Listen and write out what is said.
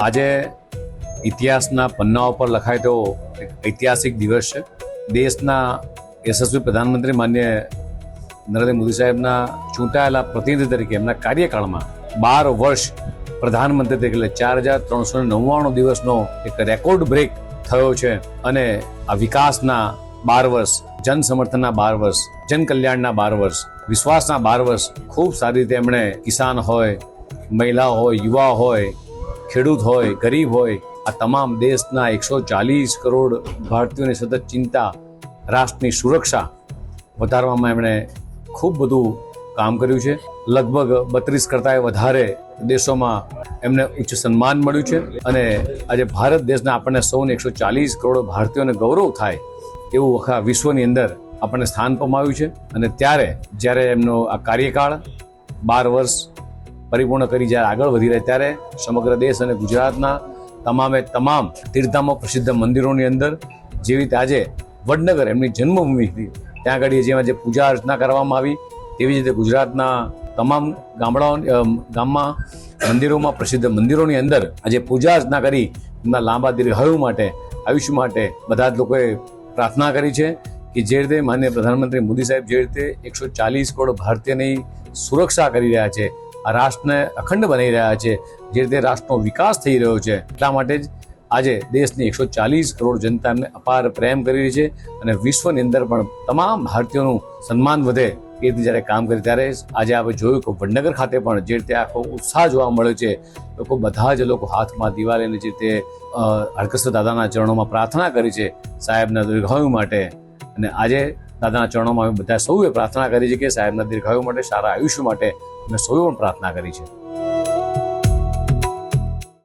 આજે ઇતિહાસના પન્નાઓ પર લખાય તેવો એક ઐતિહાસિક દિવસ છે. દેશના યશસ્વી પ્રધાનમંત્રી માન્ય નરેન્દ્ર મોદી સાહેબના ચૂંટાયેલા પ્રતિનિધિ તરીકે એમના કાર્યકાળમાં 12 વર્ષ પ્રધાનમંત્રી તરીકે એટલે 4399 દિવસનો એક રેકોર્ડ બ્રેક થયો છે. અને આ વિકાસના 12 વર્ષ, જન સમર્થનના 12 વર્ષ, જન કલ્યાણના 12 વર્ષ, વિશ્વાસના 12 વર્ષ ખૂબ સારી રીતે એમણે કિસાન હોય, મહિલા હોય, યુવા હોય, ખેડૂત હોય, ગરીબ હોય, આ તમામ દેશના 140 કરોડ ભારતીયોની સતત ચિંતા, રાષ્ટ્રની સુરક્ષા વધારવામાં એમણે ખૂબ બધું કામ કર્યું છે. લગભગ 32 કરતાં વધારે દેશોમાં એમને ઉચ્ચ સન્માન મળ્યું છે. અને આજે ભારત દેશના આપણને સૌને 140 કરોડ ભારતીયોને ગૌરવ થાય એવું આખા વિશ્વની અંદર આપણને સ્થાન પમાવ્યું છે. અને જ્યારે એમનો આ કાર્યકાળ 12 વર્ષ પરિપૂર્ણ કરી જ્યારે આગળ વધી રહ્યા ત્યારે સમગ્ર દેશ અને ગુજરાતના તમામ તીર્થધામો, પ્રસિદ્ધ મંદિરોની અંદર જેવી રીતે આજે વડનગર એમની જન્મભૂમિ હતી ત્યાં આગળ જેમાં જે પૂજા અર્ચના કરવામાં આવી તેવી જ રીતે ગુજરાતના તમામ ગામમાં મંદિરોમાં, પ્રસિદ્ધ મંદિરોની અંદર આજે પૂજા અર્ચના કરી એમના લાંબા દીર્ઘાયુ માટે, આયુષ્ય માટે બધા જ લોકોએ પ્રાર્થના કરી છે કે જે રીતે માનનીય પ્રધાનમંત્રી મોદી સાહેબ જે રીતે 140 કરોડ ભારતીયની સુરક્ષા કરી રહ્યા છે, આ રાષ્ટ્રને અખંડ બનાવી રહ્યા છે, જે રીતે રાષ્ટ્રનો વિકાસ થઈ રહ્યો છે, એટલા માટે જ આજે દેશની 140 કરોડ જનતા એમને અપાર પ્રેમ કરી રહી છે. અને વિશ્વની અંદર પણ તમામ ભારતીયોનું સન્માન વધે એ રીતે જ્યારે કામ કરે ત્યારે આજે આપણે જોયું કે વડનગર ખાતે પણ જે રીતે આખો ઉત્સાહ જોવા મળ્યો છે. બધા જ લોકો હાથમાં દીવા લઈને જે રીતે હરકૃષ્ણ દાદાના ચરણોમાં પ્રાર્થના કરી છે સાહેબના દીર્ઘાયુ માટે. અને આજે દાદાના ચરણોમાં અમે બધા સૌએ પ્રાર્થના કરી છે કે સાહેબના દીર્ઘાયુ માટે, સારા આયુષ્ય માટે અમે સૌએ પણ પ્રાર્થના કરી છે.